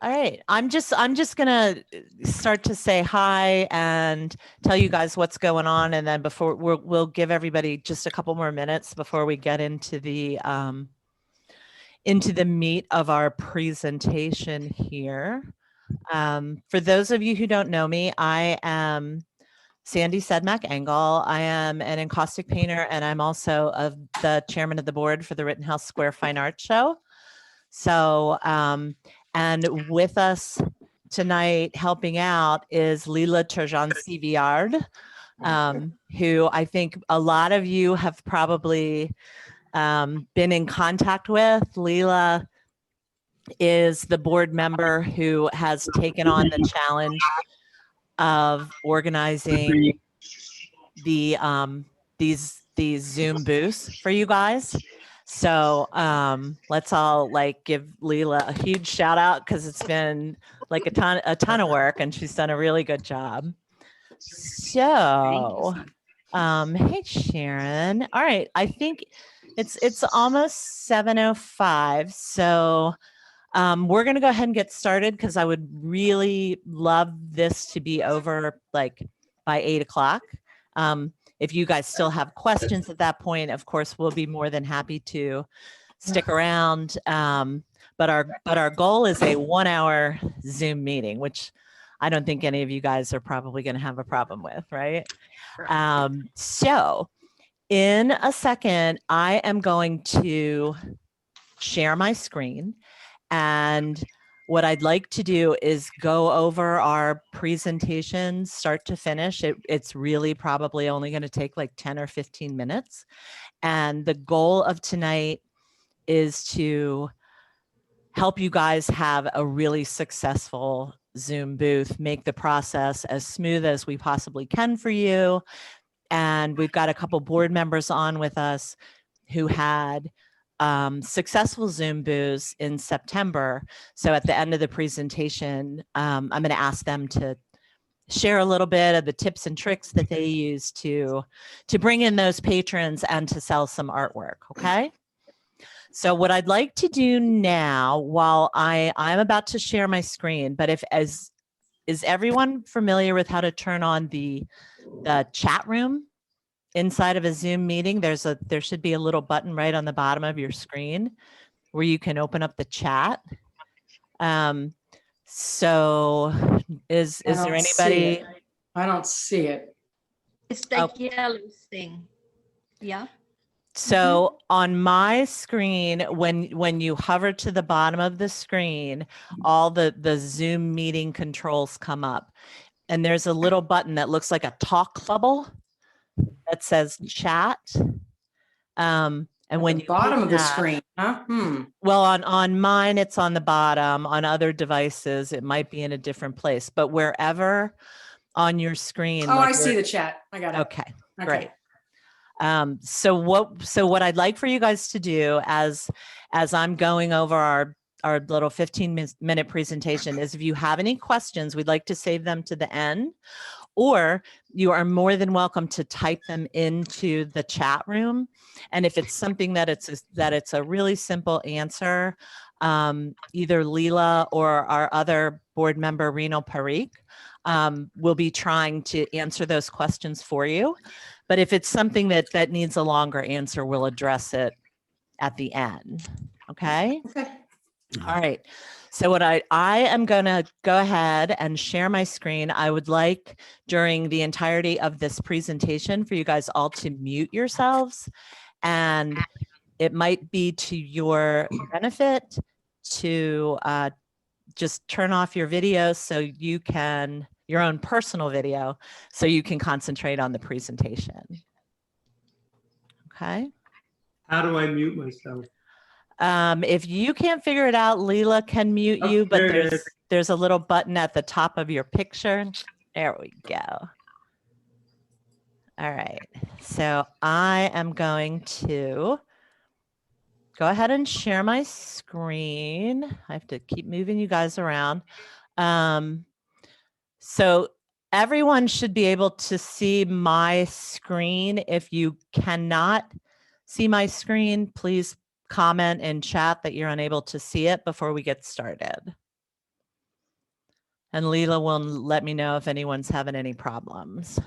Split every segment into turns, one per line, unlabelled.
All right, I'm just gonna start to say hi and tell you guys what's going on, and then before we'll give everybody just a couple more minutes before we get into the meat of our presentation here. For those of you who don't know me, I am Sandy Sedmak Engel. I am an encaustic painter, and I'm also the chairman of the board for the Rittenhouse Square Fine Arts Show. So, and with us tonight helping out is Lila Turjan-Sivillard, who I think a lot of you have probably been in contact with. Lila is the board member who has taken on the challenge of organizing the these Zoom booths for you guys. So let's all give Lila a huge shout out, because it's been like a ton of work, and she's done a really good job. So hey Sharon. All right, I think it's almost 7:05, so we're going to go ahead and get started, because I would really love this to be over by 8 o'clock. If you guys still have questions at that point, of course, we'll be more than happy to stick around. But our goal is a 1-hour Zoom meeting, which I don't think any of you guys are probably going to have a problem with, right? So in a second, I am going to share my screen. And what I'd like to do is go over our presentation start to finish. It's really probably only going to take like 10 or 15 minutes. And the goal of tonight is to help you guys have a really successful Zoom booth, make the process as smooth as we possibly can for you. And we've got a couple board members on with us who had successful Zoom booths in September. So at the end of the presentation, I'm going to ask them to share a little bit of the tips and tricks that they use to bring in those patrons and to sell some artwork. Okay. So what I'd like to do now, while I'm about to share my screen, but is everyone familiar with how to turn on the chat room? Inside of a Zoom meeting, there should be a little button right on the bottom of your screen where you can open up the chat. So is there anybody?
I don't see it.
It's the yellow thing. Yeah.
So on my screen, when you hover to the bottom of the screen, all the Zoom meeting controls come up, and there's a little button that looks like a talk bubble that says chat. And when you
bottom of the screen, huh?
Well, on mine, it's on the bottom. On other devices, it might be in a different place, but wherever on your screen.
Oh, I see the chat. I got it.
Okay, great. So what I'd like for you guys to do as I'm going over our little 15-minute presentation is, if you have any questions, we'd like to save them to the end, or you are more than welcome to type them into the chat room. And if it's something that it's a really simple answer, either Lila or our other board member, Reno Parikh, will be trying to answer those questions for you. But if it's something that needs a longer answer, we'll address it at the end. Okay? All right. So what I am going to go ahead and share my screen. I would like, during the entirety of this presentation, for you guys all to mute yourselves. And it might be to your benefit to just turn off your video so you can, your own personal video, so you can concentrate on the presentation. Okay.
How do I mute myself?
If you can't figure it out, Lila can mute you, but there's a little button at the top of your picture. There we go. All right. So I am going to go ahead and share my screen. I have to keep moving you guys around. So everyone should be able to see my screen. If you cannot see my screen, please comment in chat that you're unable to see it before we get started. And Leela will let me know if anyone's having any problems.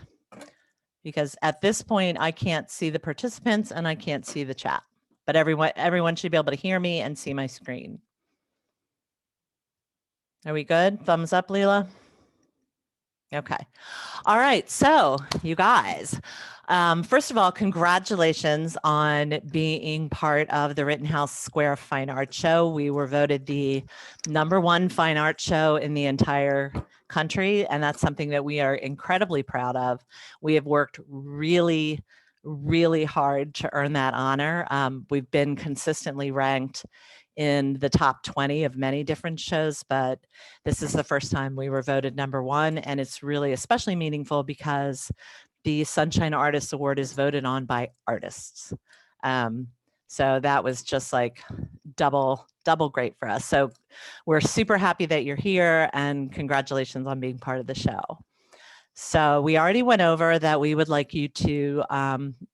Because at this point, I can't see the participants and I can't see the chat. But everyone should be able to hear me and see my screen. Are we good? Thumbs up, Leela? Okay. All right. So you guys, first of all, congratulations on being part of the Rittenhouse Square Fine Art Show. We were voted the #1 fine art show in the entire country, and that's something that we are incredibly proud of. We have worked really, really hard to earn that honor. We've been consistently ranked in the top 20 of many different shows, but this is the first time we were voted #1, and it's really especially meaningful because the Sunshine Artist Award is voted on by artists. So that was just like double great for us. So we're super happy that you're here, and congratulations on being part of the show. So we already went over that we would like you to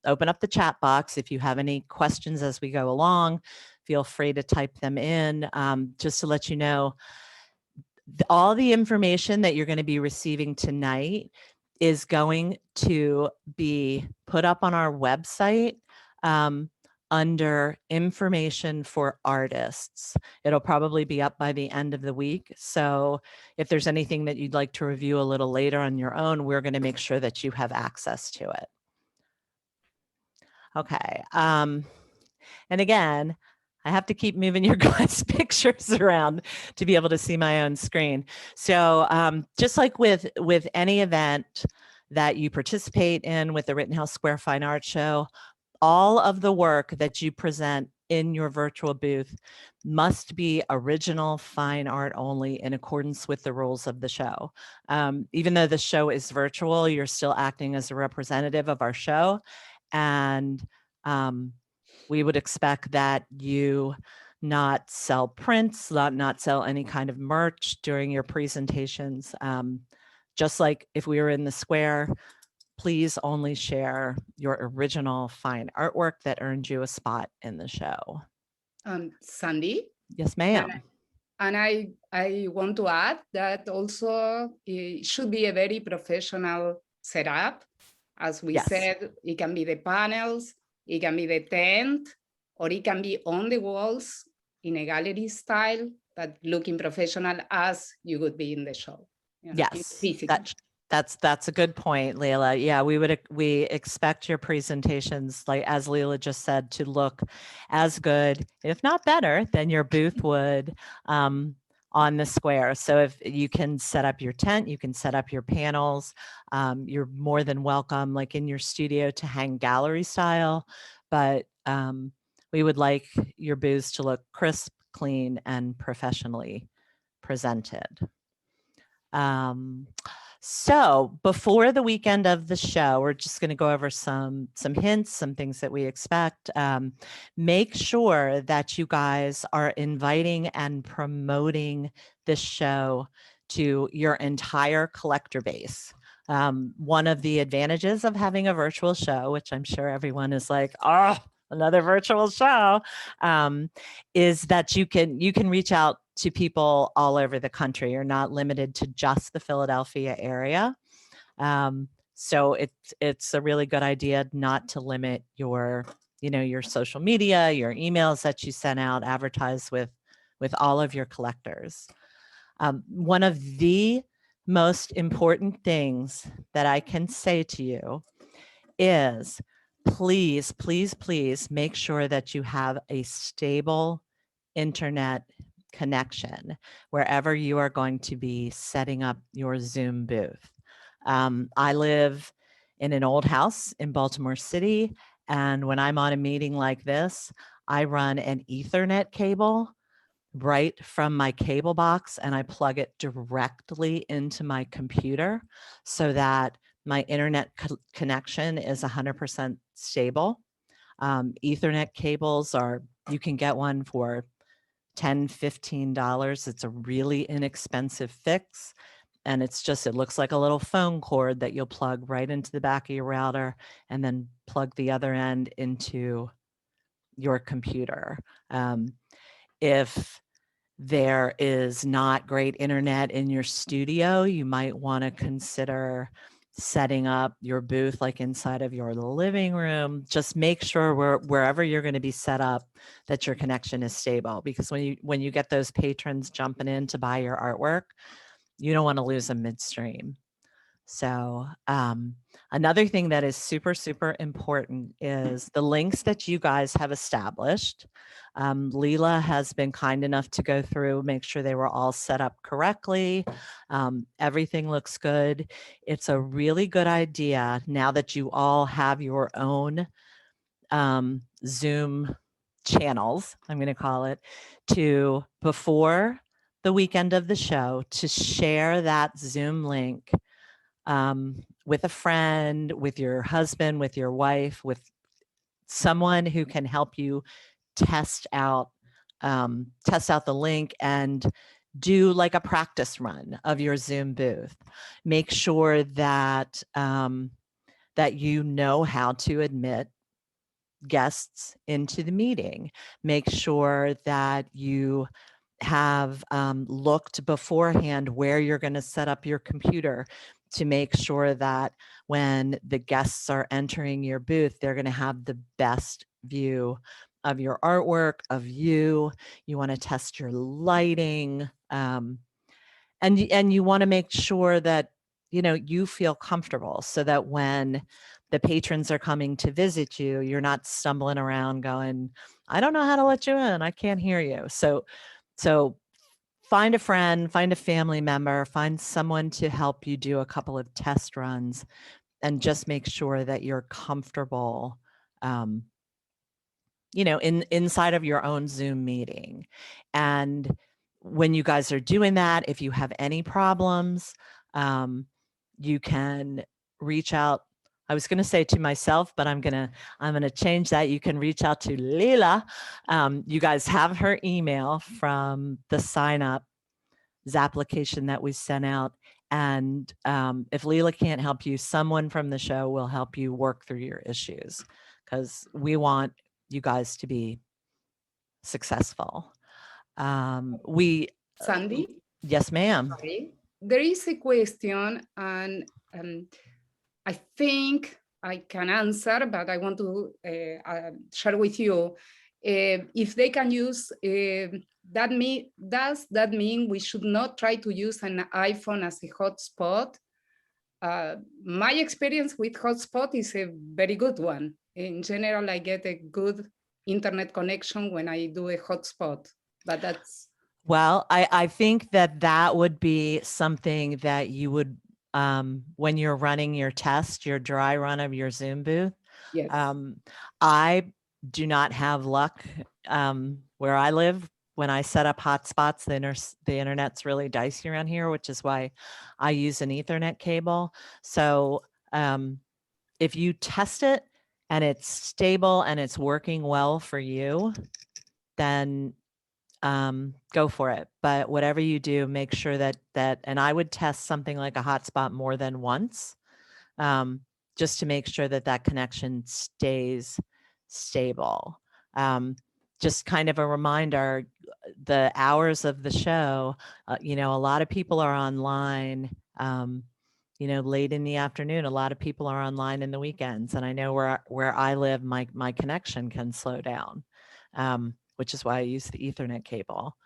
open up the chat box. If you have any questions as we go along, feel free to type them in. Just to let you know, all the information that you're going to be receiving tonight is going to be put up on our website under information for artists. It'll probably be up by the end of the week. So if there's anything that you'd like to review a little later on your own, we're going to make sure that you have access to it. Okay. And again, I have to keep moving your guys' pictures around to be able to see my own screen. So just like with any event that you participate in with the Rittenhouse Square Fine Art Show, all of the work that you present in your virtual booth must be original fine art only in accordance with the rules of the show. Even though the show is virtual, you're still acting as a representative of our show. And we would expect that you not sell prints, not sell any kind of merch during your presentations. Just like if we were in the square, please only share your original fine artwork that earned you a spot in the show.
Sandy?
Yes, ma'am.
And I want to add that also it should be a very professional setup. As we said, it can be the panels, it can be the tent, or it can be on the walls in a gallery style, but looking professional as you would be in the show. You know,
yes, that's a good point, Leila. Yeah, we expect your presentations, like as Leila just said, to look as good, if not better, than your booth would on the square. So if you can set up your tent, you can set up your panels. You're more than welcome, like in your studio, to hang gallery style, but we would like your booths to look crisp, clean, and professionally presented. So before the weekend of the show, we're just going to go over some hints, some things that we expect. Make sure that you guys are inviting and promoting this show to your entire collector base. One of the advantages of having a virtual show, which I'm sure everyone is like, oh, another virtual show, is that you can reach out to people all over the country. You're not limited to just the Philadelphia area. So it's a really good idea not to limit your social media, your emails that you send out, advertise with all of your collectors. One of the most important things that I can say to you is please, please, please make sure that you have a stable internet connection wherever you are going to be setting up your Zoom booth. I live in an old house in Baltimore City, and when I'm on a meeting like this, I run an Ethernet cable right from my cable box, and I plug it directly into my computer so that my internet connection is 100% stable. Ethernet cables you can get one for $10, $15. It's a really inexpensive fix. And it looks like a little phone cord that you'll plug right into the back of your router and then plug the other end into your computer. If there is not great internet in your studio, you might want to consider setting up your booth like inside of your living room. Just make sure wherever you're going to be set up that your connection is stable, because when you get those patrons jumping in to buy your artwork, you don't want to lose them midstream. So another thing that is super, super important is the links that you guys have established. Leela has been kind enough to go through, make sure they were all set up correctly. Everything looks good. It's a really good idea now that you all have your own Zoom channels, I'm going to call it, to before the weekend of the show to share that Zoom link with a friend, with your husband, with your wife, with someone who can help you test out the link and do like a practice run of your Zoom booth. Make sure that that you know how to admit guests into the meeting. Make sure that you have looked beforehand where you're going to set up your computer to make sure that when the guests are entering your booth, they're going to have the best view of your artwork, of you. You want to test your lighting, and you want to make sure that you feel comfortable, so that when the patrons are coming to visit you, you're not stumbling around going, I don't know how to let you in, I can't hear you. So find a friend, find a family member, find someone to help you do a couple of test runs, and just make sure that you're comfortable, inside of your own Zoom meeting. And when you guys are doing that, if you have any problems, you can reach out. I was going to say to myself, but I'm going to change that. You can reach out to Leela. You guys have her email from the sign up application that we sent out. And if Leela can't help you, someone from the show will help you work through your issues, because we want you guys to be successful.
Sandy?
Yes, ma'am.
Sorry. There is a question, and I think I can answer, but I want to share with you. If they can use, does that mean we should not try to use an iPhone as a hotspot? My experience with hotspot is a very good one. In general, I get a good internet connection when I do a hotspot, but that's...
Well, I think that would be something that you would, when you're running your test, your dry run of your Zoom booth.
Yes.
I do not have luck where I live. When I set up hotspots, the internet's really dicey around here, which is why I use an Ethernet cable. So if you test it and it's stable and it's working well for you, then go for it. But whatever you do, make sure that and I would test something like a hotspot more than once, just to make sure that connection stays stable. Just kind of a reminder, the hours of the show, a lot of people are online, late in the afternoon. A lot of people are online in the weekends. And I know where I live, my connection can slow down, which is why I use the Ethernet cable.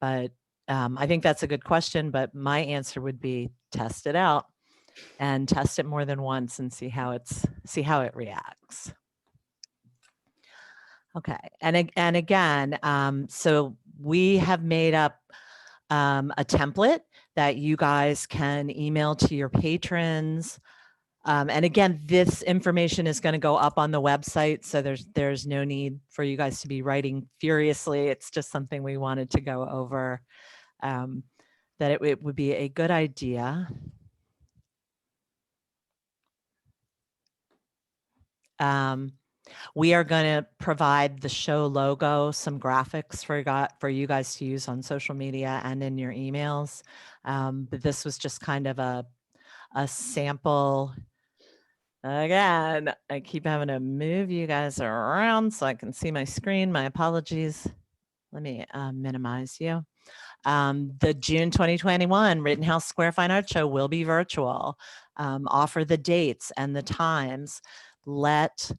But I think that's a good question, but my answer would be test it out and test it more than once and see how it reacts. Okay, and again, so we have made up a template that you guys can email to your patrons. And again, this information is going to go up on the website, so there's no need for you guys to be writing furiously. It's just something we wanted to go over, that it would be a good idea. We are going to provide the show logo, some graphics for you guys to use on social media and in your emails. But this was just kind of a sample. Again, I keep having to move you guys around so I can see my screen. My apologies. let me minimize you. The June 2021 Rittenhouse Square Fine Art Show will be virtual. Offer the dates and the times. Let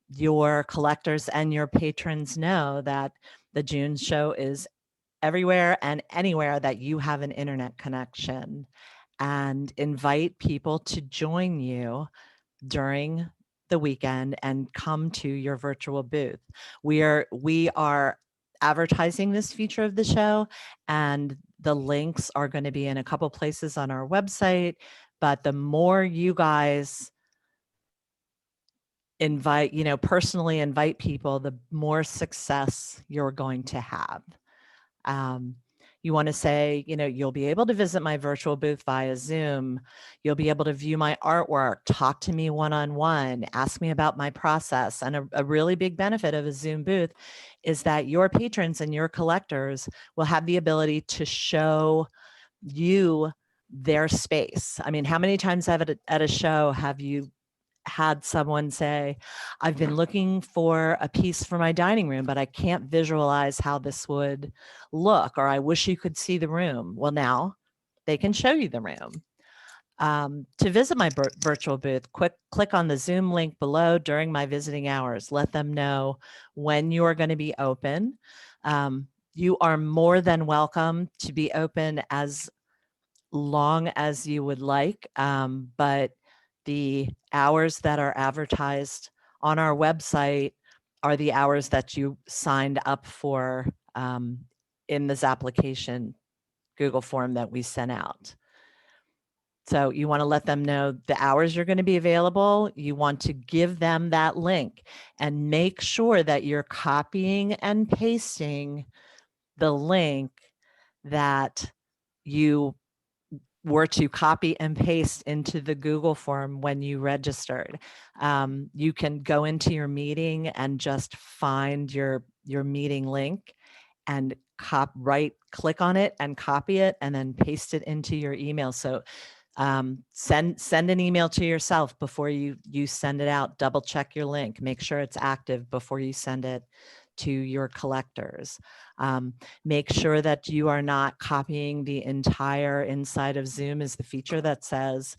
your collectors and your patrons know that the June show is everywhere and anywhere that you have an internet connection, and invite people to join you during the weekend and come to your virtual booth. We are advertising this feature of the show, and the links are going to be in a couple places on our website. But the more you guys invite, personally invite people, the more success you're going to have. You want to say, you'll be able to visit my virtual booth via Zoom. You'll be able to view my artwork, talk to me one-on-one, ask me about my process. And a really big benefit of a Zoom booth is that your patrons and your collectors will have the ability to show you their space. I mean, how many times at a show have you had someone say, I've been looking for a piece for my dining room, but I can't visualize how this would look, or I wish you could see the room. Well, now they can show you the room. To visit my virtual booth, click on the Zoom link below during my visiting hours. Let them know when you are going to be open. You are more than welcome to be open as long as you would like, but the hours that are advertised on our website are the hours that you signed up for in this application Google form that we sent out. So you want to let them know the hours you're going to be available. You want to give them that link and make sure that you're copying and pasting the link that you were to copy and paste into the Google form when you registered. You can go into your meeting and just find your meeting link and click on it and copy it and then paste it into your email. So send an email to yourself before you send it out. Double check your link, make sure it's active before you send it to your collectors. Make sure that you are not copying the entire inside of Zoom is the feature that says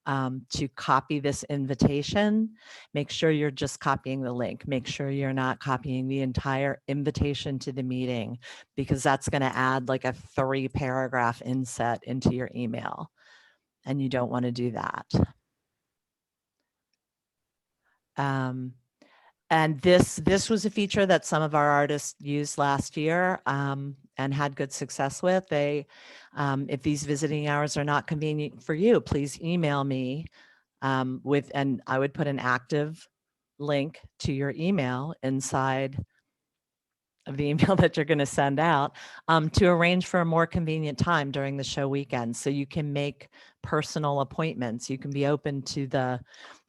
to copy this invitation. Make sure you're just copying the link. Make sure you're not copying the entire invitation to the meeting, because that's going to add like a 3-paragraph inset into your email. And you don't want to do that. And this was a feature that some of our artists used last year and had good success with. If these visiting hours are not convenient for you, please email me and I would put an active link to your email inside of the email that you're going to send out to arrange for a more convenient time during the show weekend, so you can make personal appointments. You can be open to the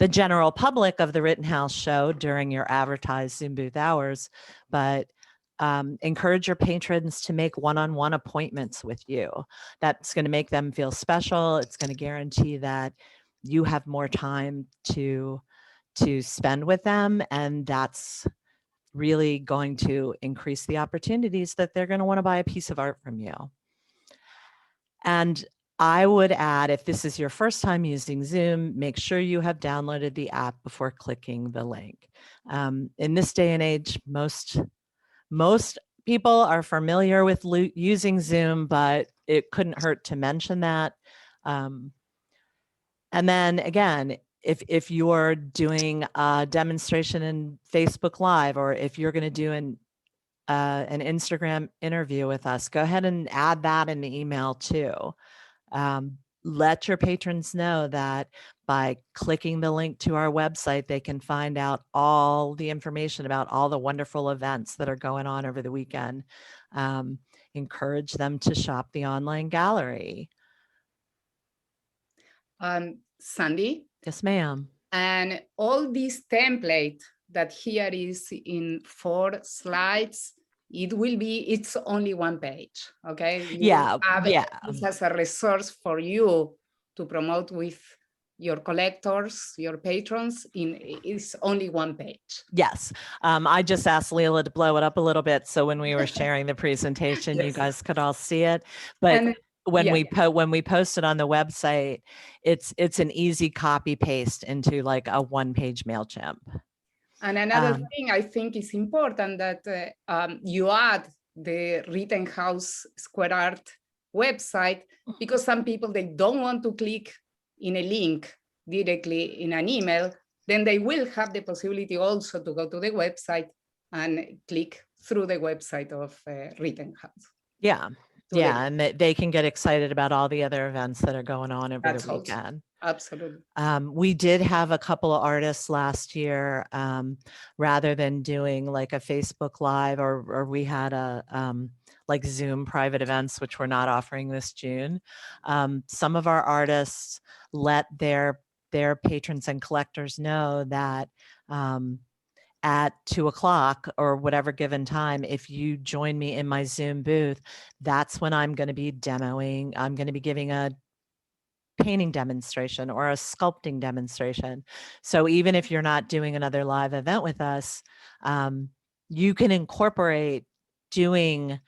general public of the Rittenhouse show during your advertised Zoom booth hours, but encourage your patrons to make one-on-one appointments with you. That's going to make them feel special. It's going to guarantee that you have more time to spend with them, and that's really going to increase the opportunities that they're going to want to buy a piece of art from you. And I would add, if this is your first time using Zoom, make sure you have downloaded the app before clicking the link. In this day and age, most people are familiar with using Zoom, but it couldn't hurt to mention that. And then again, if you're doing a demonstration in Facebook Live, or if you're going to do an Instagram interview with us, go ahead and add that in the email too. Let your patrons know that by clicking the link to our website, they can find out all the information about all the wonderful events that are going on over the weekend. Encourage them to shop the online gallery.
Sandy?
Yes, ma'am.
And all this template that here is in 4 slides, it's only 1 page, okay?
Yeah.
This as a resource for you to promote with your collectors, your patrons is only one page.
Yes. I just asked Leila to blow it up a little bit. So when we were sharing the presentation, you
Yes.
guys could all see it. But
And
when
yeah.
when we post it on the website, it's an easy copy paste into like a 1-page MailChimp.
And another thing I think is important that you add the Rittenhouse Square Art website, because some people, they don't want to click in a link directly in an email, then they will have the possibility also to go to the website and click through the website of Rittenhouse.
Yeah. Yeah. And they can get excited about all the other events that are going on over the weekend.
Absolutely.
We did have a couple of artists last year, rather than doing like a Facebook Live, or we had a like Zoom private events, which we're not offering this June. Some of our artists let their patrons and collectors know that at 2 o'clock or whatever given time, if you join me in my Zoom booth, that's when I'm going to be demoing. I'm going to be giving a painting demonstration or a sculpting demonstration. So even if you're not doing another live event with us, you can incorporate doing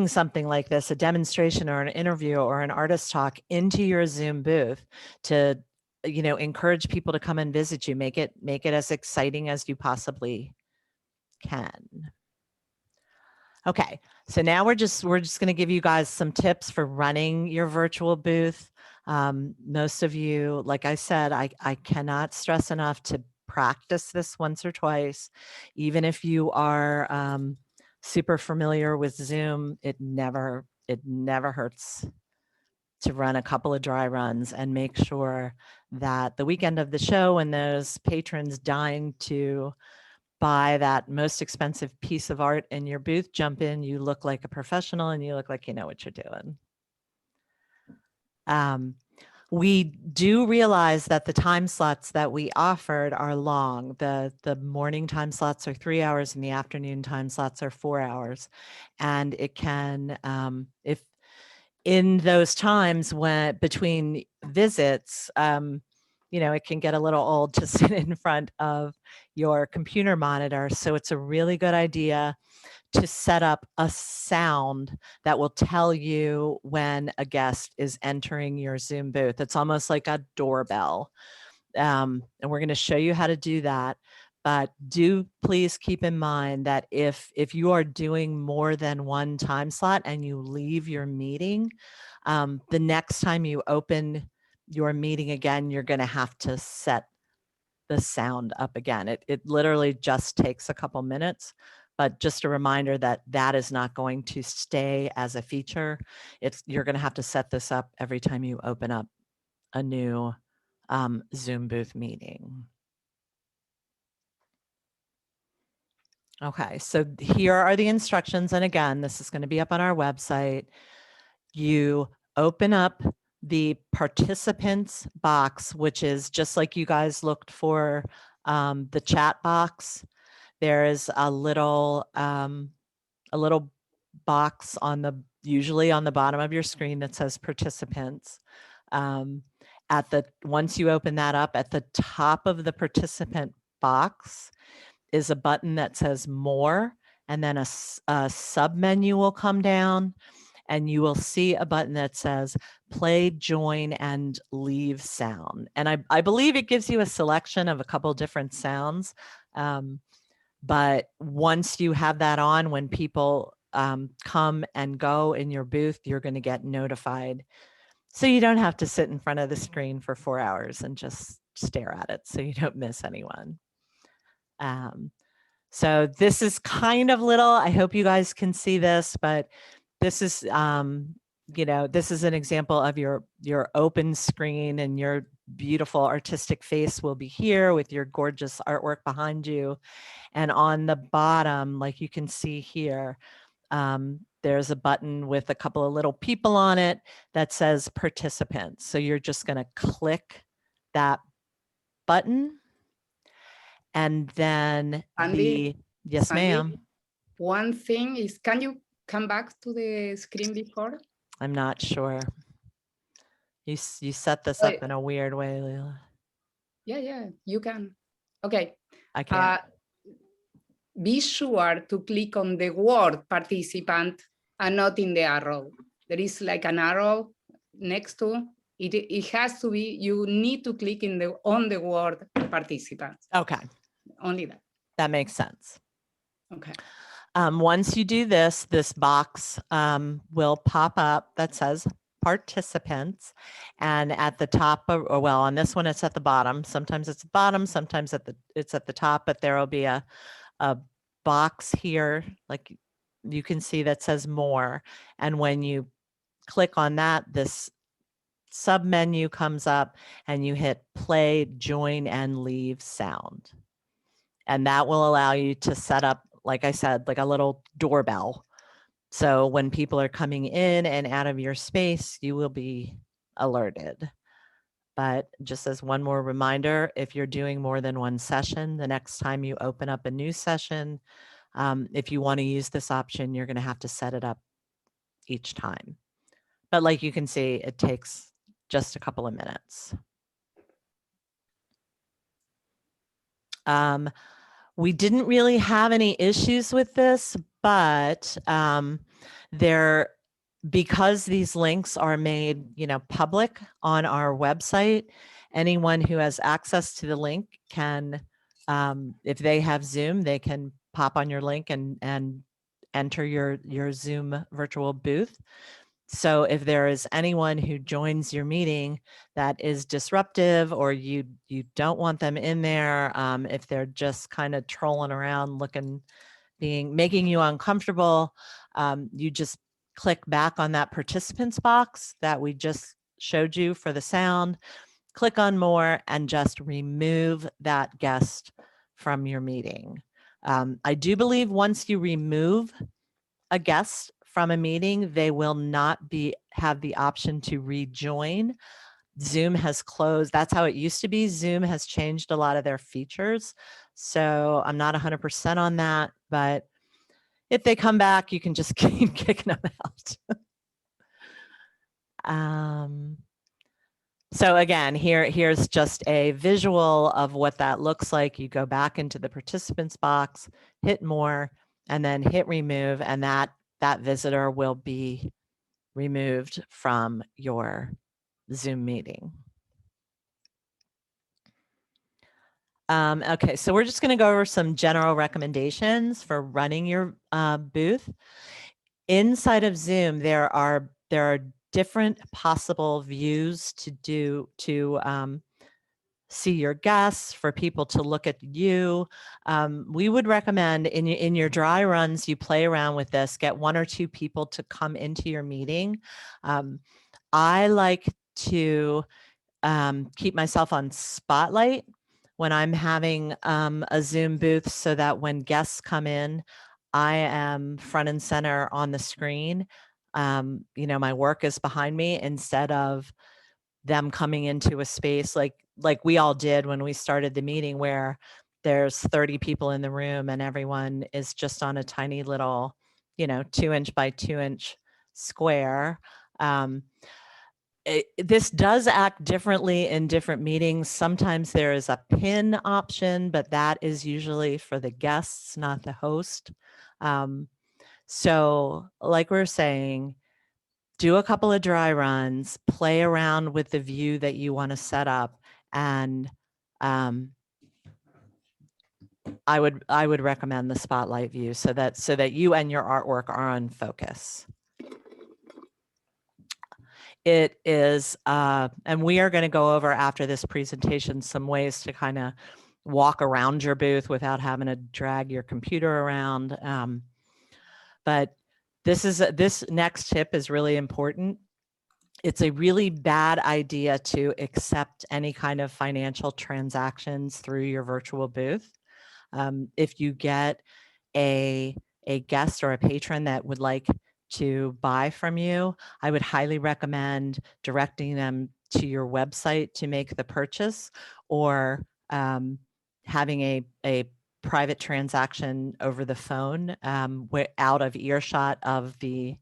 something like this, a demonstration or an interview or an artist talk, into your Zoom booth to, encourage people to come and visit you, make it as exciting as you possibly can. Okay, so now we're just going to give you guys some tips for running your virtual booth. Most of you, like I said, I cannot stress enough to practice this once or twice. Even if you are super familiar with Zoom, it never hurts to run a couple of dry runs and make sure that the weekend of the show, when those patrons dying to buy that most expensive piece of art in your booth jump in, you look like a professional and you look like you know what you're doing. We do realize that the time slots that we offered are long. The morning time slots are 3 hours and the afternoon time slots are 4 hours. And it can, if in those times when between visits, it can get a little old to sit in front of your computer monitor. So it's a really good idea to set up a sound that will tell you when a guest is entering your Zoom booth. It's almost like a doorbell. And we're going to show you how to do that. But do please keep in mind that if you are doing more than one time slot and you leave your meeting, the next time you open your meeting again, you're going to have to set the sound up again. It literally just takes a couple minutes, but just a reminder that that is not going to stay as a feature. You're going to have to set this up every time you open up a new Zoom booth meeting. Okay, so here are the instructions. And again, this is going to be up on our website. You open up the participants box, which is just like you guys looked for the chat box. There is a little box usually on the bottom of your screen that says participants. Once you open that up, at the top of the participant box is a button that says more, and then a sub menu will come down and you will see a button that says play, join, and leave sound. And I believe it gives you a selection of a couple different sounds. But once you have that on, when people come and go in your booth, you're going to get notified. So you don't have to sit in front of the screen for 4 hours and just stare at it so you don't miss anyone. So this is kind of little. I hope you guys can see this, but this is, this is an example of your open screen, and your beautiful artistic face will be here with your gorgeous artwork behind you. And on the bottom, like you can see here, there's a button with a couple of little people on it that says participants. So you're just going to click that button. And then
Sandy,
yes, ma'am.
One thing is, can you come back to the screen before?
I'm not sure. You set this
Wait.
up in a weird way, Leila.
Yeah, you can. Okay.
I can't.
Be sure to click on the word participant and not in the arrow. There is like an arrow next to it. It has to be, you need to click on the word participant.
Okay.
Only that.
That makes sense.
Okay.
Once you do this, this box will pop up that says participants, and at the top of, or well, on this one it's at the bottom. Sometimes it's at the bottom, sometimes it's at the top, but there will be a box here, like you can see, that says more. And when you click on that, this sub menu comes up and you hit play, join, and leave sound. And that will allow you to set up, like I said, like a little doorbell. So when people are coming in and out of your space, you will be alerted. But just as one more reminder, if you're doing more than one session, the next time you open up a new session, if you want to use this option, you're going to have to set it up each time. But like you can see, it takes just a couple of minutes. We didn't really have any issues with this, but because these links are made, public on our website, anyone who has access to the link can, if they have Zoom, they can pop on your link and enter your Zoom virtual booth. So if there is anyone who joins your meeting that is disruptive, or you don't want them in there, if they're just kind of trolling around, making you uncomfortable, you just click back on that participants box that we just showed you for the sound, click on more, and just remove that guest from your meeting. I do believe once you remove a guest from a meeting, they will not have the option to rejoin. Zoom has closed. That's how it used to be. Zoom has changed a lot of their features. So I'm not 100% on that, but if they come back, you can just keep kicking them out. So again, here's just a visual of what that looks like. You go back into the participants box, hit more, and then hit remove, and that visitor will be removed from your Zoom meeting. Okay, so we're just going to go over some general recommendations for running your booth. Inside of Zoom, there are different possible views to see your guests, for people to look at you. We would recommend in your dry runs, you play around with this, get 1 or 2 people to come into your meeting. I like to keep myself on spotlight when I'm having a Zoom booth, so that when guests come in, I am front and center on the screen. My work is behind me, instead of them coming into a space like we all did when we started the meeting, where there's 30 people in the room and everyone is just on a tiny little, 2-inch by 2-inch square. This does act differently in different meetings. Sometimes there is a pin option, but that is usually for the guests, not the host. So like we're saying, do a couple of dry runs, play around with the view that you want to set up, and I would recommend the spotlight view, so that you and your artwork are on focus. It is, and we are going to go over after this presentation some ways to kind of walk around your booth without having to drag your computer around. But this next tip is really important. It's a really bad idea to accept any kind of financial transactions through your virtual booth. If you get a guest or a patron that would like to buy from you, I would highly recommend directing them to your website to make the purchase, or having a private transaction over the phone, out of earshot of the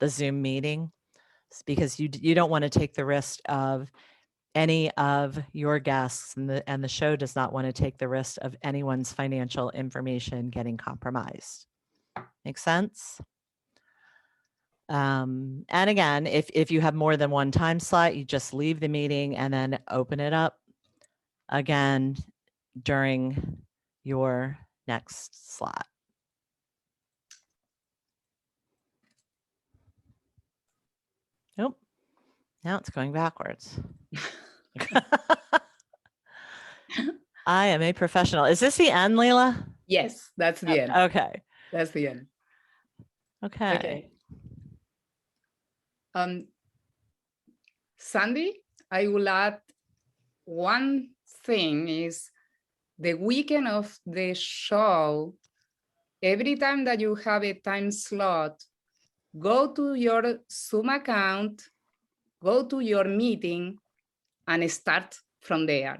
Zoom meeting. because you don't want to take the risk of any of your guests, and the show does not want to take the risk of anyone's financial information getting compromised. Make sense? And again, if you have more than one time slot, you just leave the meeting and then open it up again during your next slot. Nope. Now it's going backwards. I am a professional. Is this the end, Leila?
Yes, that's the end.
Okay.
That's the end.
Okay.
Sandy, I will add one thing is the weekend of the show, every time that you have a time slot, go to your Zoom account, go to your meeting and start from there.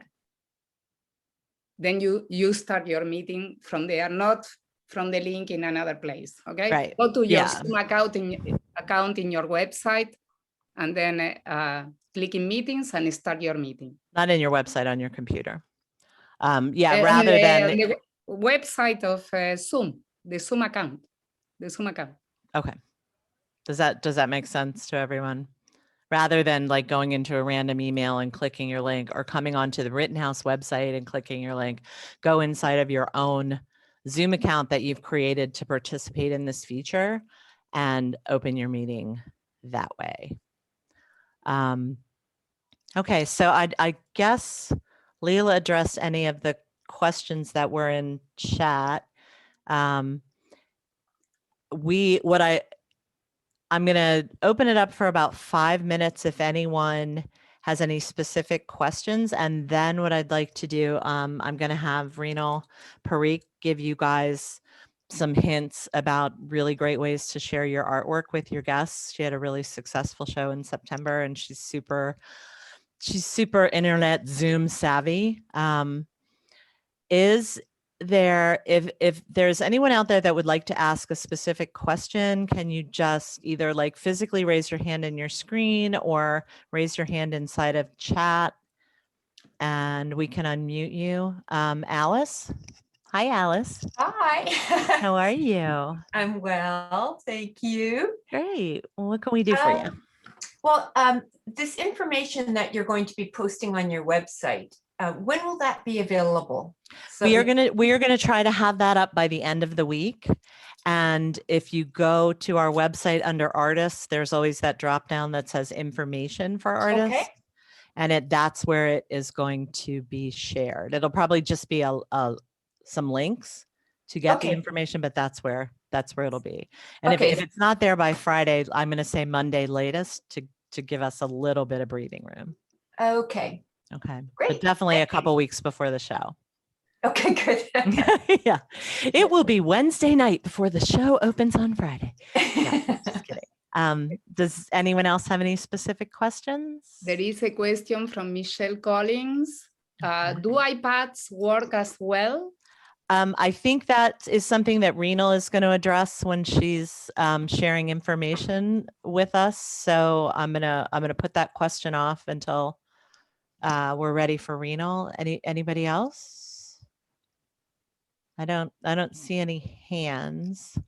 Then you start your meeting from there, not from the link in another place, okay?
Right.
Go to your
Yeah.
Zoom account in your website and then click in meetings and start your meeting.
Not in your website, on your computer. Yeah, rather than
the website of Zoom, the Zoom account.
okay. Does that make sense to everyone? Rather than like going into a random email and clicking your link, or coming onto the Rittenhouse website and clicking your link, go inside of your own Zoom account that you've created to participate in this feature and open your meeting that way. Okay, so I guess Leila addressed any of the questions that were in chat. I'm going to open it up for about 5 minutes if anyone has any specific questions. And then what I'd like to do, I'm going to have Renal Parikh give you guys some hints about really great ways to share your artwork with your guests. She had a really successful show in September, and she's super internet Zoom savvy. Is there, if there's anyone out there that would like to ask a specific question, can you just either like physically raise your hand in your screen or raise your hand inside of chat and we can unmute you? Alice? Hi, Alice.
Hi.
How are you?
I'm well, thank you.
Great. Well, what can we do for you?
Well, this information that you're going to be posting on your website, when will that be available? So
We are gonna try to have that up by the end of the week. And if you go to our website under artists, there's always that drop down that says information for artists.
Okay.
And that's where it is going to be shared. It'll probably just be some links to get the
Okay.
information, but that's where it'll be. And
Okay.
if it's not there by Friday, I'm going to say Monday latest to give us a little bit of breathing room.
Okay.
Okay.
Great.
But definitely
Thank
a couple weeks before the show.
Okay, good.
Yeah. It will be Wednesday night before the show opens on Friday. No, just kidding. Does anyone else have any specific questions?
There is a question from Michelle Collins. Do iPads work as well?
I think that is something that Renal is going to address when she's sharing information with us. So I'm gonna put that question off until we're ready for Renal. Anybody else? I don't see any hands.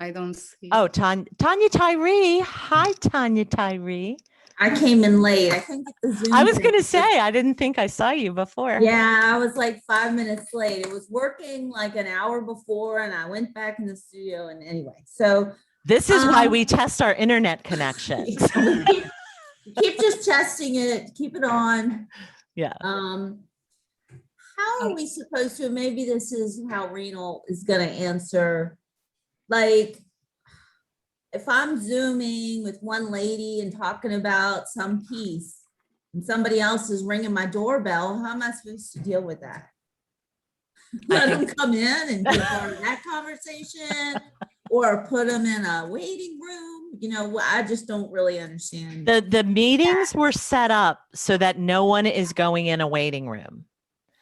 I don't see.
Oh, Tanya Tyree. Hi, Tanya Tyree.
I came in late. I couldn't get the Zoom.
I was going to say, I didn't think I saw you before.
Yeah, I was like 5 minutes late. It was working like an hour before and I went back in the studio and anyway, so.
This is why we test our internet connections.
Keep just testing it, keep it on.
Yeah.
How are we supposed to, maybe this is how Renal is going to answer, like, if I'm Zooming with one lady and talking about some piece and somebody else is ringing my doorbell, how am I supposed to deal with that? Let them come in and be a part of that conversation or put them in a waiting room? You know, I just don't really understand.
The meetings were set up so that no one is going in a waiting room.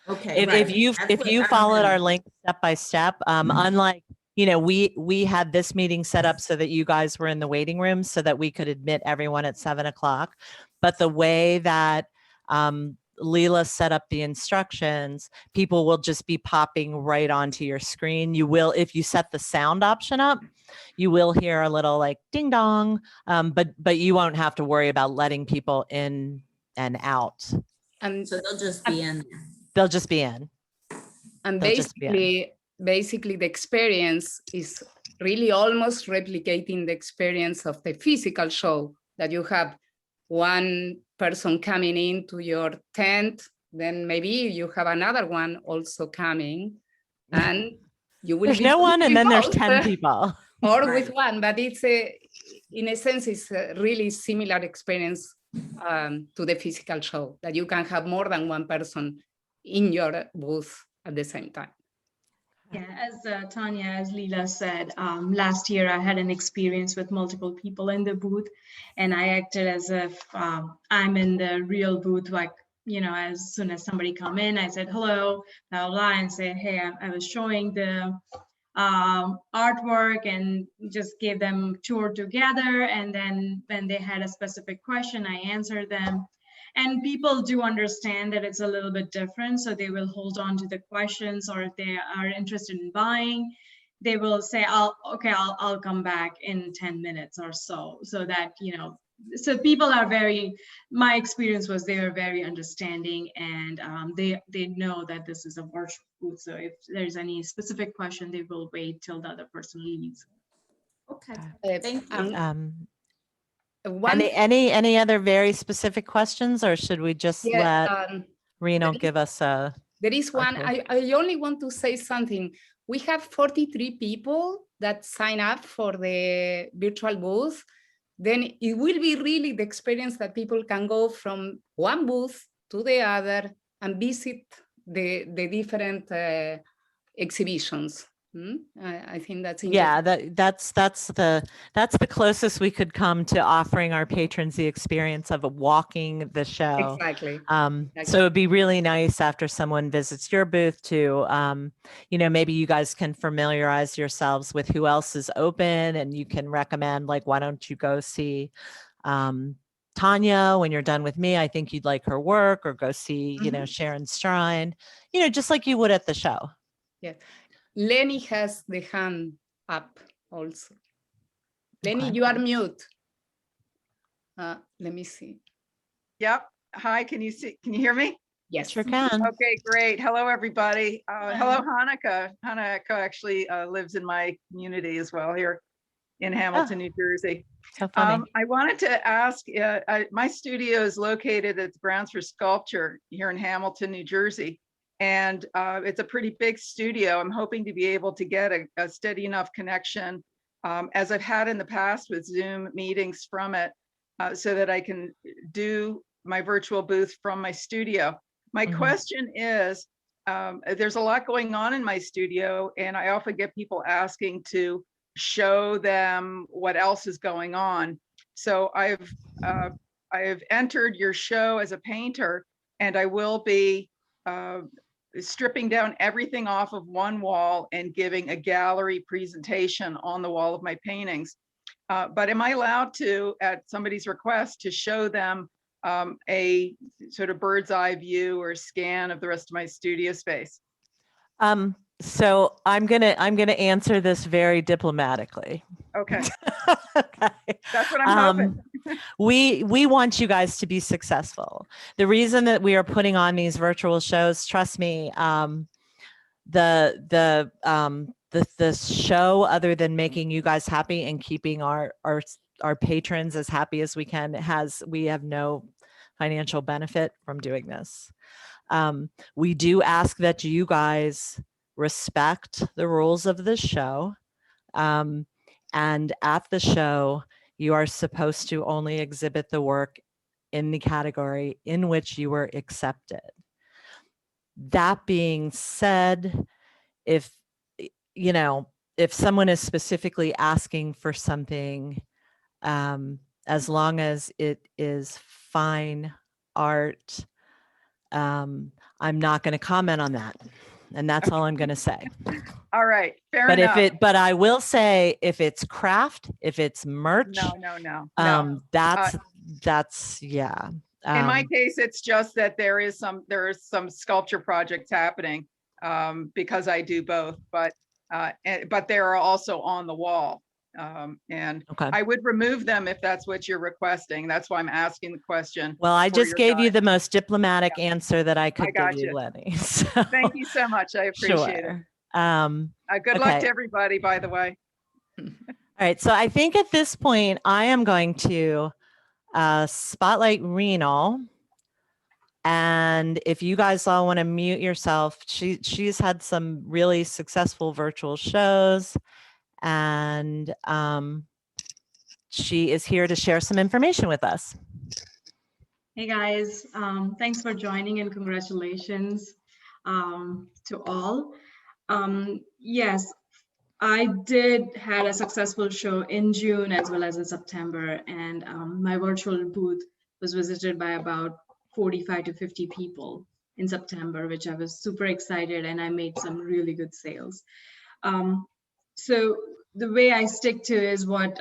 Okay.
If you followed our link step by step, unlike, you know, we had this meeting set up so that you guys were in the waiting room so that we could admit everyone at 7 o'clock. But the way that Leela set up the instructions, people will just be popping right onto your screen. You will, if you set the sound option up, you will hear a little like ding dong, but you won't have to worry about letting people in and out.
And
So they'll just be in.
They'll just be in.
And
They'll just be in.
basically the experience is really almost replicating the experience of the physical show, that you have one person coming into your tent, then maybe you have another one also coming, and you will
There's
be
no one, and then there's
both,
10 people.
or
Right.
with one, but it's in a sense, it's a really similar experience to the physical show, that you can have more than one person in your booth at the same time.
Yeah, as Tanya, as Leela said, last year I had an experience with multiple people in the booth, and I acted as if I'm in the real booth. Like, you know, as soon as somebody come in, I said hello, blah blah, and say, hey, I was showing the artwork, and just gave them tour together. And then when they had a specific question, I answered them. And people do understand that it's a little bit different, so they will hold on to the questions, or if they are interested in buying, they will say, I'll come back in 10 minutes or so. So that, you know, so people are my experience was they were very understanding, and they know that this is a virtual booth. So if there's any specific question, they will wait till the other person leaves.
Okay,
Uh,
thank you.
One,
Any other very specific questions, or should we just
yeah,
let Reno give us a?
there is one,
Okay.
I only want to say something. We have 43 people that sign up for the virtual booth. Then it will be really the experience that people can go from one booth to the other and visit the different exhibitions. I think that's interesting.
Yeah, that's the closest we could come to offering our patrons the experience of walking the show.
Exactly.
So it'd be really nice after someone visits your booth to, you know, maybe you guys can familiarize yourselves with who else is open, and you can recommend, like, why don't you go see Tanya when you're done with me? I think you'd like her work, or go see, you know, Sharon Strine, you know, just like you would at the show.
Yeah. Lenny has the hand up also. Lenny,
Okay.
you are mute. Let me see.
Yep. Hi, can you hear me?
Yes.
Sure can.
Okay, great. Hello, everybody. Hello, Hanukkah. Hanukkah actually lives in my community as well here in Hamilton, New Jersey.
So funny.
I wanted to ask, my studio is located at the Grounds for Sculpture here in Hamilton, New Jersey. And it's a pretty big studio. I'm hoping to be able to get a steady enough connection, as I've had in the past with Zoom meetings from it, so that I can do my virtual booth from my studio. My question is, there's a lot going on in my studio, and I often get people asking to show them what else is going on. So I've entered your show as a painter, and I will be stripping down everything off of one wall and giving a gallery presentation on the wall of my paintings. But am I allowed to, at somebody's request, to show them a sort of bird's eye view or scan of the rest of my studio space?
So I'm gonna answer this very diplomatically.
Okay.
Okay.
That's what I'm hoping.
We want you guys to be successful. The reason that we are putting on these virtual shows, trust me, the show, other than making you guys happy and keeping our patrons as happy as we can, we have no financial benefit from doing this. We do ask that you guys respect the rules of the show. And at the show, you are supposed to only exhibit the work in the category in which you were accepted. That being said, if someone is specifically asking for something, as long as it is fine art, I'm not going to comment on that. and that's all I'm going to say.
All right, fair
But
enough.
but I will say, if it's craft, if it's merch,
No.
that's yeah.
In my case, it's just that there is some sculpture projects happening because I do both, but there are also on the wall. And
Okay.
I would remove them if that's what you're requesting. That's why I'm asking the question.
Well, I
for
just
your
gave you
guide.
the most diplomatic answer that I could give
gotcha.
you, Lenny. So,
Thank you so much. I appreciate it.
Sure.
Good luck
okay.
to everybody, by the way.
All right. So I think at this point, I am going to spotlight Renal. And if you guys all want to mute yourself, she's had some really successful virtual shows, and she is here to share some information with us.
Hey guys, thanks for joining and congratulations to all. Yes, I did had a successful show in June as well as in September, and my virtual booth was visited by about 45 to 50 people in September, which I was super excited, and I made some really good sales. So the way I stick to is what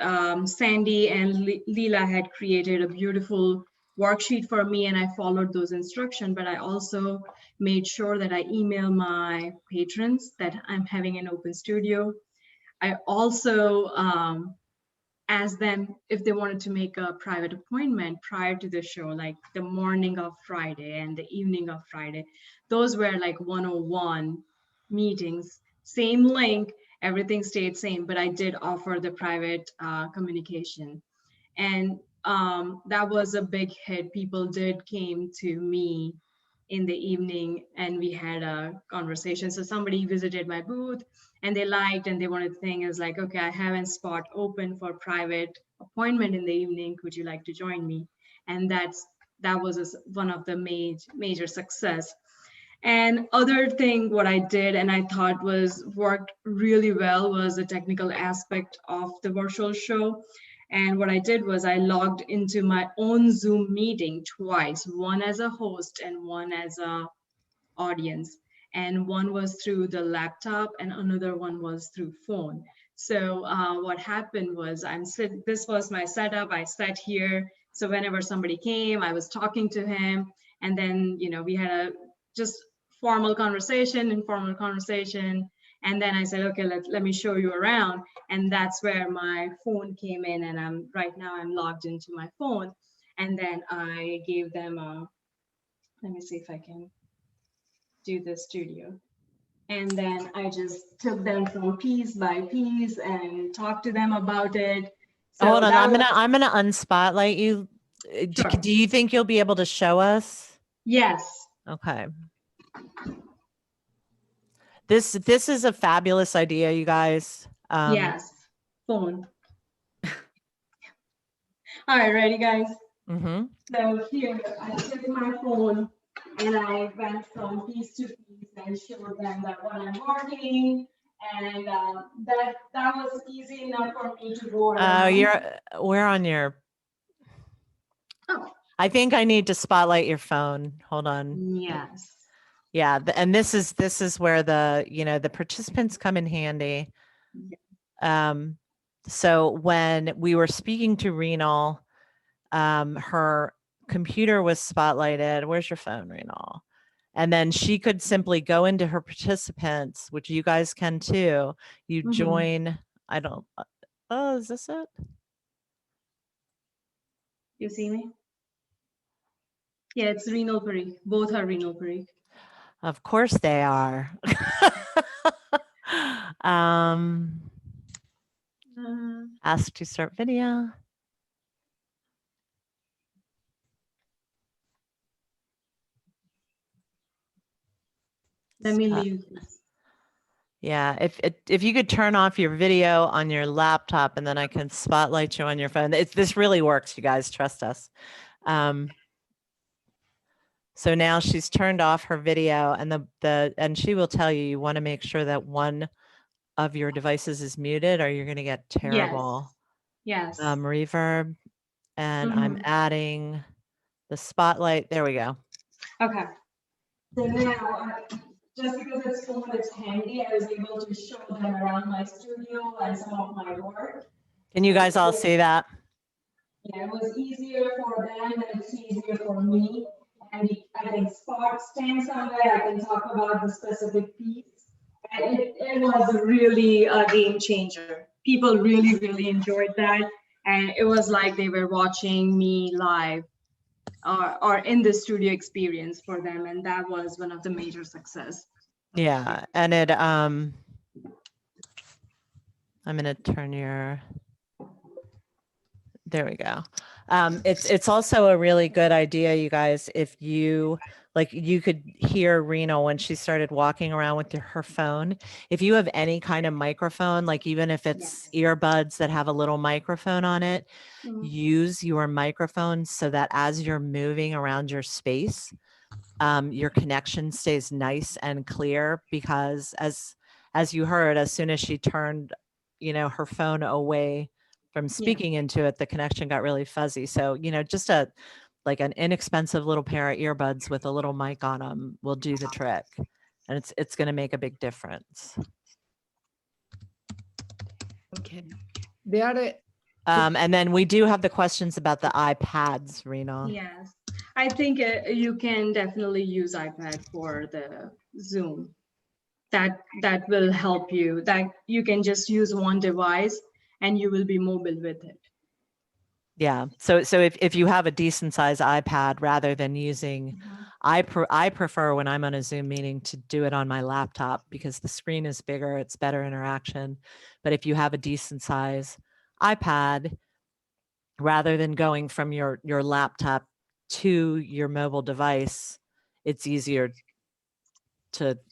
Sandy and Leela had created, a beautiful worksheet for me, and I followed those instructions, but I also made sure that I email my patrons that I'm having an open studio. I also asked them if they wanted to make a private appointment prior to the show, like the morning of Friday and the evening of Friday. Those were like 101 meetings, same link, everything stayed same, but I did offer the private communication. And that was a big hit. People did came to me in the evening and we had a conversation. So somebody visited my booth and they liked, and they wanted the thing is like, okay, I have a spot open for private appointment in the evening. Could you like to join me? And that was one of the major success. And other thing, what I did and I thought worked really well was the technical aspect of the virtual show. And what I did was I logged into my own Zoom meeting twice, one as a host and one as a audience. And one was through the laptop and another one was through phone. So what happened was this was my setup. I sat here. So whenever somebody came, I was talking to him. And then, we had a just informal conversation. And then I said, okay, let me show you around. And that's where my phone came in. And right now I'm logged into my phone. And then I gave them let me see if I can do the studio. And then I just took them from piece by piece and talked to them about it. So
Hold on, I'm gonna unspotlight you.
Sure.
Do you think you'll be able to show us?
Yes.
Okay. This is a fabulous idea, you guys.
Yes. Phone. All right, ready, guys?
Mm-hmm.
So here I took my phone and I went from piece to piece and showed them that what I'm working, and that was easy enough for me to go around.
We're on your.
Oh.
I think I need to spotlight your phone. Hold on.
Yes.
Yeah, and this is where the participants come in handy. So when we were speaking to Renal, her computer was spotlighted. Where's your phone, Renal? And then she could simply go into her participants, which you guys can too. You join. I don't. Oh, is this it?
You see me? Yeah, it's Renal Parikh. Both are Renal Parikh.
Of course they are. Ask to start video.
Let me leave.
Yeah, if you could turn off your video on your laptop and then I can spotlight you on your phone. This really works, you guys, trust us. So now she's turned off her video, and and she will tell you want to make sure that one of your devices is muted or you're going to get terrible reverb. And I'm adding the spotlight. There we go.
Okay. So now just because it's handy, I was able to show them around my studio and some of my work.
Can you guys all see that?
Yeah, it was easier for them and it's easier for me. And I can stand somewhere, I can talk about the specific piece. And it was really a game changer. People really, really enjoyed that. And it was like they were watching me live or in the studio experience for them. And that was one of the major success.
Yeah, and it I'm gonna turn your, there we go. It's also a really good idea, you guys, if you like, you could hear Rena when she started walking around with her phone. If you have any kind of microphone, like even if it's earbuds that have a little microphone on it, use your microphone so that as you're moving around your space, your connection stays nice and clear, because as you heard, as soon as she turned, her phone away from speaking into it, the connection got really fuzzy. So, just like an inexpensive little pair of earbuds with a little mic on them will do the trick. And it's going to make a big difference.
Okay. There are
and then we do have the questions about the iPads, Rena.
Yes, I think you can definitely use iPad for the Zoom. That will help you. That you can just use one device and you will be mobile with it.
Yeah. So if you have a decent size iPad, rather than using, I prefer when I'm on a Zoom meeting to do it on my laptop because the screen is bigger, it's better interaction. But if you have a decent size iPad, rather than going from your laptop to your mobile device, it's easier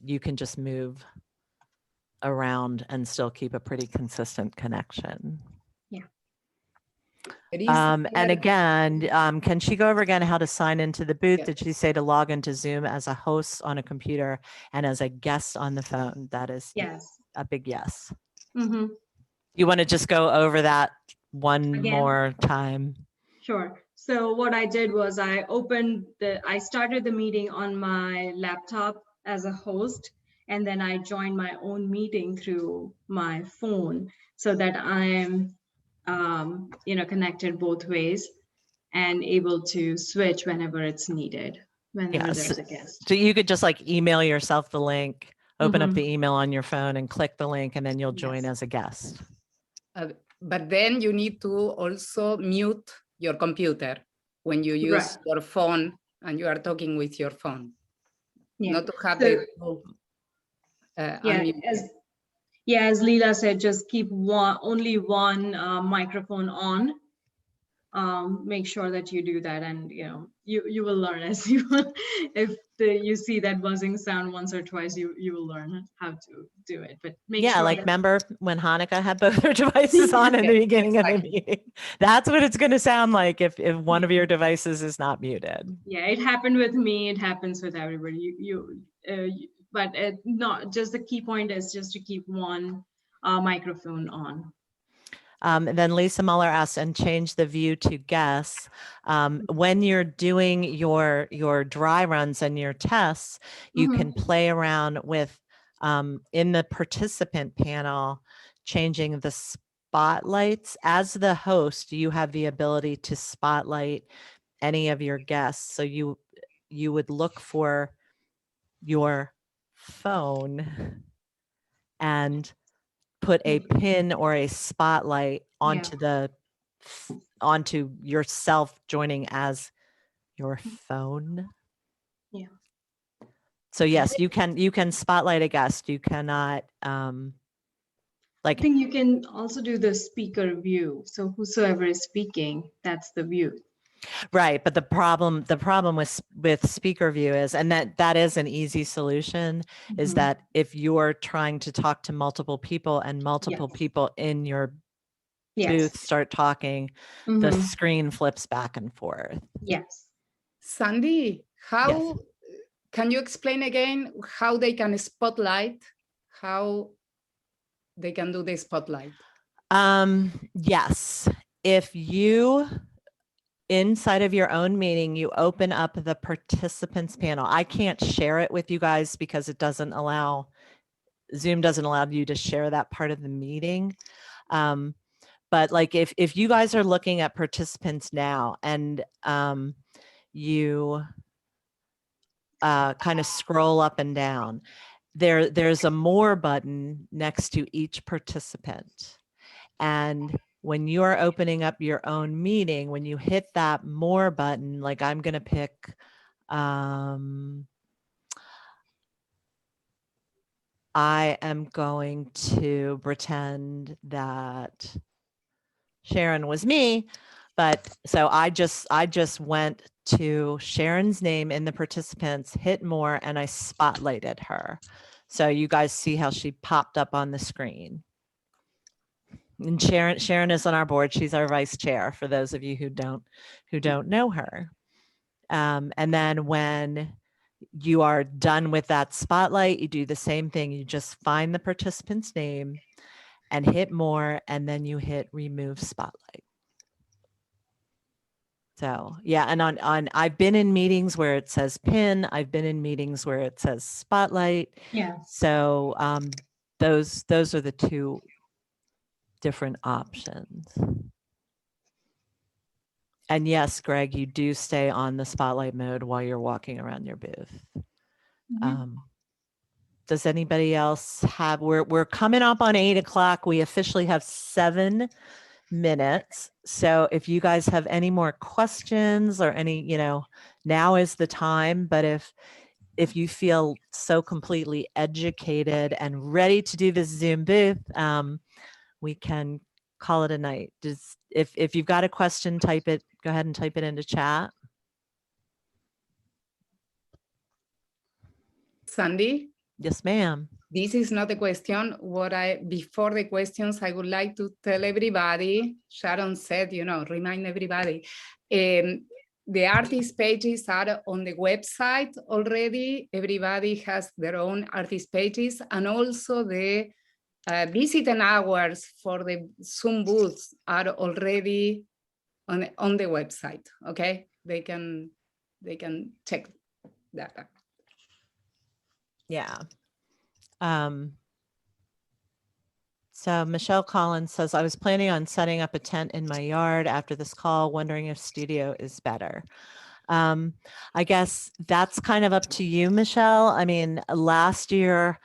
you can just move around and still keep a pretty consistent connection. And again, can she go over again how to sign into the booth? Did she say to log into Zoom as a host on a computer and as a guest on the phone? That is a big yes. You want to just go over that one more time?
Sure. So what I did was I started the meeting on my laptop as a host, and then I joined my own meeting through my phone so that I'm connected both ways and able to switch whenever it's needed, whenever there's a guest.
So you could just like email yourself the link, open up the email on your phone and click the link, and then you'll join as a guest.
But then you need to also mute your computer when you use your phone and you are talking with your phone. Not to have
as Leela said, just keep only one microphone on. Make sure that you do that, and you will learn as you if you see that buzzing sound once or twice, you will learn how to do it. But make sure
remember when Hanukkah had both her devices on in the beginning of the meeting? That's what it's going to sound like if one of your devices is not muted.
Yeah, it happened with me. It happens with everybody. But not just the key point is just to keep one microphone on.
And then Lisa Muller asked, and change the view to guests. When you're doing your dry runs and your tests, you can play around with, in the participant panel, changing the spotlights. As the host, you have the ability to spotlight any of your guests. So you would look for your phone and put a pin or a spotlight onto yourself joining as your phone.
Yeah.
So yes, you can spotlight a guest. You cannot
I think you can also do the speaker view. So whosoever is speaking, that's the view.
Right, but the problem with speaker view is, and that is an easy solution, is that if you're trying to talk to multiple people and multiple people in your booth start talking, the screen flips back and forth.
Yes.
Sandy, how can you explain again how they can spotlight, how they can do the spotlight?
Yes, if you inside of your own meeting, you open up the participants panel. I can't share it with you guys because it doesn't allow, Zoom doesn't allow you to share that part of the meeting. But like if you guys are looking at participants now and you kind of scroll up and down, there's a more button next to each participant. And when you're opening up your own meeting, when you hit that more button, like I'm going to pick, I am going to pretend that Sharon was me, but so I just went to Sharon's name in the participants, hit more, and I spotlighted her. So you guys see how she popped up on the screen. And Sharon is on our board. She's our vice chair for those of you who don't know her. And then when you are done with that spotlight, you do the same thing. You just find the participant's name and hit more, and then you hit remove spotlight. So yeah, and on I've been in meetings where it says pin. I've been in meetings where it says spotlight.
Yeah.
So those are the two different options. And yes, Greg, you do stay on the spotlight mode while you're walking around your booth. Does anybody else have, we're coming up on 8 o'clock. We officially have 7 minutes. So if you guys have any more questions or any, now is the time. But if you feel so completely educated and ready to do this Zoom booth, we can call it a night. If you've got a question, type it, go ahead and type it into chat.
Sandy?
Yes, ma'am.
This is not a question. Before the questions, I would like to tell everybody, Sharon said, remind everybody, the artist pages are on the website already. Everybody has their own artist pages, and also the visiting hours for the Zoom booths are already on the website. Okay, they can check that.
Yeah. So Michelle Collins says, I was planning on setting up a tent in my yard after this call, wondering if studio is better. I guess that's kind of up to you, Michelle. I mean, last year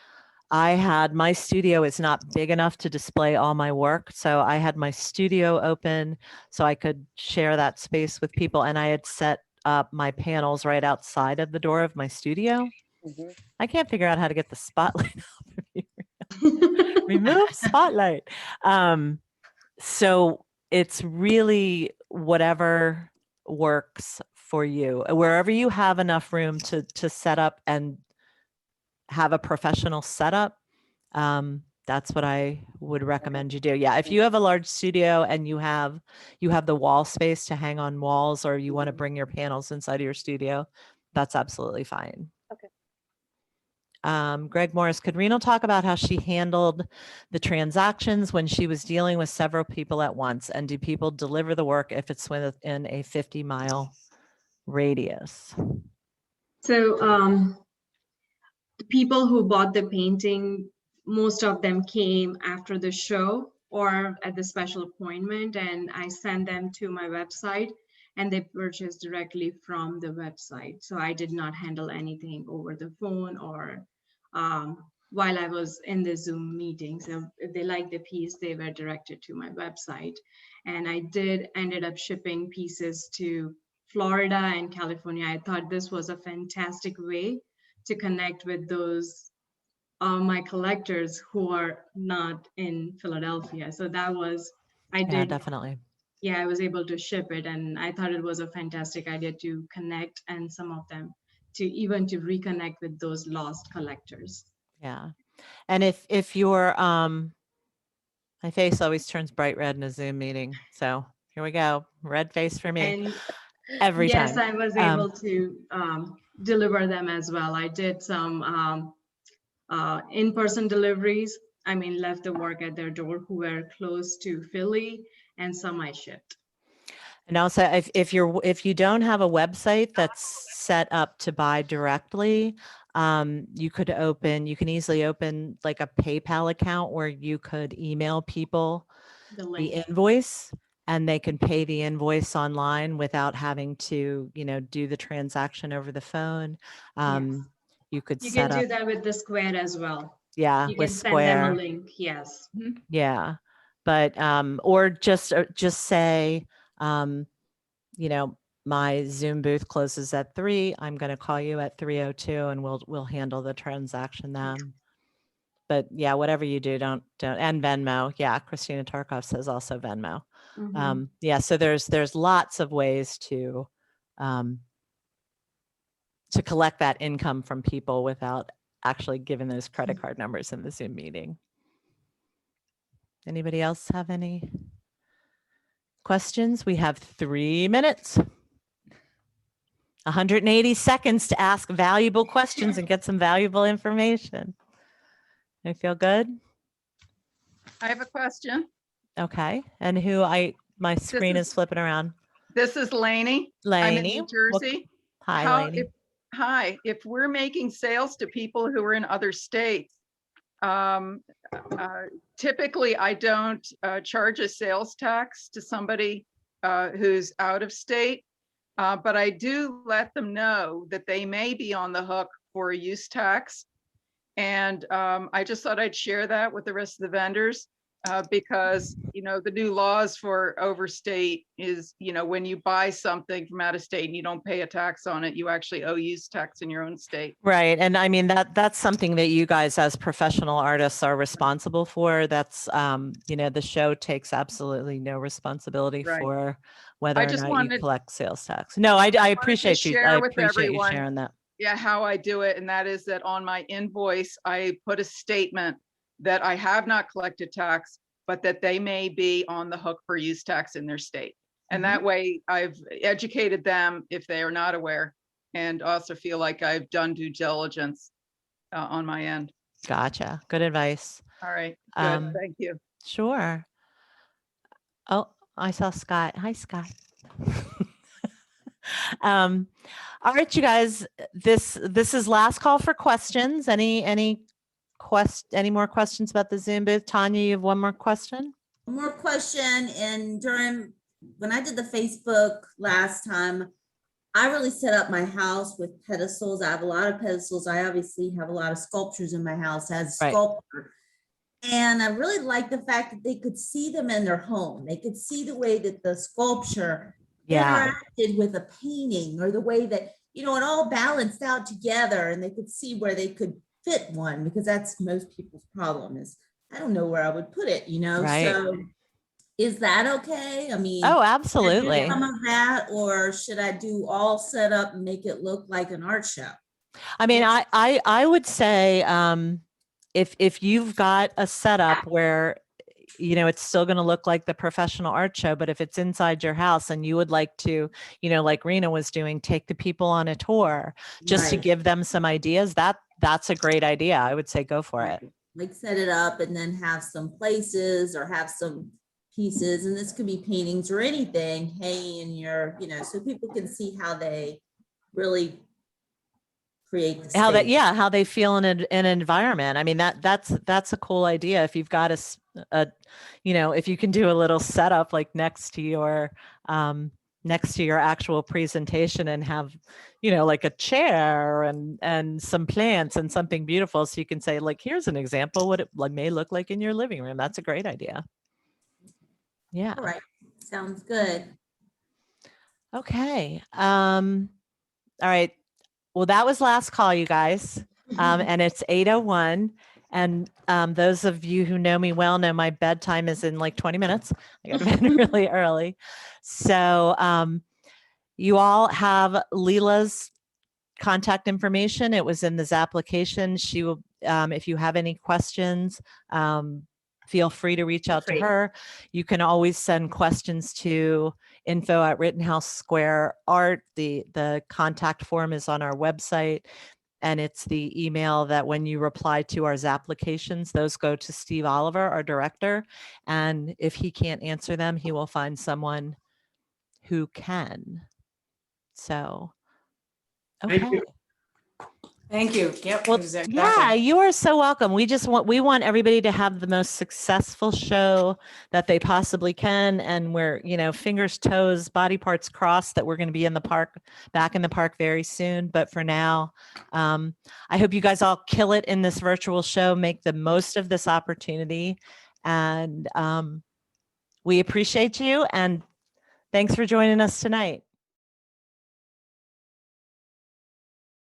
I had, my studio is not big enough to display all my work. So I had my studio open so I could share that space with people. And I had set up my panels right outside of the door of my studio. I can't figure out how to get the spotlight off of you. Remove spotlight. So it's really whatever works for you. Wherever you have enough room to set up and have a professional setup, that's what I would recommend you do. Yeah, if you have a large studio and you have the wall space to hang on walls, or you want to bring your panels inside of your studio, that's absolutely fine.
Okay.
Greg Morris, could Rena talk about how she handled the transactions when she was dealing with several people at once? And do people deliver the work if it's within a 50-mile radius?
So the people who bought the painting, most of them came after the show or at the special appointment, and I sent them to my website and they purchased directly from the website. So I did not handle anything over the phone or while I was in the Zoom meeting. So if they liked the piece, they were directed to my website. And I ended up shipping pieces to Florida and California. I thought this was a fantastic way to connect with those my collectors who are not in Philadelphia. So that was,
Yeah, definitely.
Yeah, I was able to ship it, and I thought it was a fantastic idea to connect, and some of them to reconnect with those lost collectors.
Yeah. And if you're, my face always turns bright red in a Zoom meeting. So here we go. Red face for me.
And
every time.
Yes, I was able to deliver them as well. I did some in-person deliveries. I mean, left the work at their door who were close to Philly, and some I shipped.
And also, if you don't have a website that's set up to buy directly, you can easily open like a PayPal account where you could email people
The
the
link.
invoice and they can pay the invoice online without having to, do the transaction over the phone. You could
You
set
can
up,
do that with the Square as well.
yeah,
You
with
can send them a
Square.
link. Yes.
Yeah. But, or just say, my Zoom booth closes at 3. I'm going to call you at 3:02 and we'll handle the transaction then. But yeah, whatever you do, don't, and Venmo. Yeah. Christina Tarkov says also Venmo.
Mhm.
Yeah. So there's lots of ways to collect that income from people without actually giving those credit card numbers in the Zoom meeting. Anybody else have any questions? We have 3 minutes. 180 seconds to ask valuable questions and get some valuable information. I feel good?
I have a question.
Okay. And my screen is flipping around.
This is Lainey. I'm in
Lainey.
New Jersey.
Hi, Lainey.
If we're making sales to people who are in other states, typically I don't charge a sales tax to somebody who's out of state, but I do let them know that they may be on the hook for a use tax. And I just thought I'd share that with the rest of the vendors because, the new laws for overstate is, when you buy something from out of state and you don't pay a tax on it, you actually owe use tax in your own state.
Right. And I mean, that's something that you guys as professional artists are responsible for. That's, the show takes absolutely no responsibility
Right.
for whether
I
or
just
not
wanted-
you collect sales tax. No, I
wanted to
appreciate you.
share
I
with
appreciate you
everyone.
sharing that.
Yeah, how I do it. And that is that on my invoice, I put a statement that I have not collected tax, but that they may be on the hook for use tax in their state. And that way I've educated them if they are not aware, and also feel like I've done due diligence on my end.
Gotcha. Good advice.
All right, good, thank you.
Sure. Oh, I saw Scott. Hi, Scott. All right, you guys, this is last call for questions. Any more questions about the Zoom booth? Tanya, you have one more question?
One more question. And when I did the Facebook last time, I really set up my house with pedestals. I have a lot of pedestals. I obviously have a lot of sculptures in my house as a sculptor. And I really like the fact that they could see them in their home. They could see the way that the sculpture interacted with a painting, or the way that, it all balanced out together, and they could see where they could fit one, because that's most people's problem is, I don't know where I would put it,
Right.
So is that okay? I mean,
Oh,
should I do
absolutely.
some of that, or should I do all set up and make it look like an art show?
I mean, I would say if you've got a setup where it's still going to look like the professional art show, but if it's inside your house and you would like to, like Rena was doing, take the people on a tour just to give them some ideas, that's a great idea. I would say go for it.
Like set it up and then have some places or have some pieces, and this could be paintings or anything hanging in your, so people can see how they really create the
How
space.
how they feel in an environment. I mean, that's a cool idea. If you've got if you can do a little setup like next to your actual presentation and have, like a chair and some plants and something beautiful. So you can say, like, here's an example what it may look like in your living room. That's a great idea. Yeah.
All right. Sounds good.
Okay. All right. Well, that was last call, you guys. And it's 8:01. And those of you who know me well know my bedtime is in like 20 minutes. I got to bed really early. So you all have Leela's contact information. It was in this application. She will, if you have any questions, feel free to reach out to her. You can always send questions to info@Rittenhouse Square Art. The contact form is on our website, and it's the email that when you reply to our applications, those go to Steve Oliver, our director. And if he can't answer them, he will find someone who can. So,
Thank
okay.
you.
Thank you. Yep.
Well,
exactly.
yeah, you are so welcome. We want everybody to have the most successful show that they possibly can. And we're, fingers, toes, body parts crossed that we're going to be in the park, back in the park very soon. But for now, I hope you guys all kill it in this virtual show, make the most of this opportunity. And we appreciate you. And thanks for joining us tonight.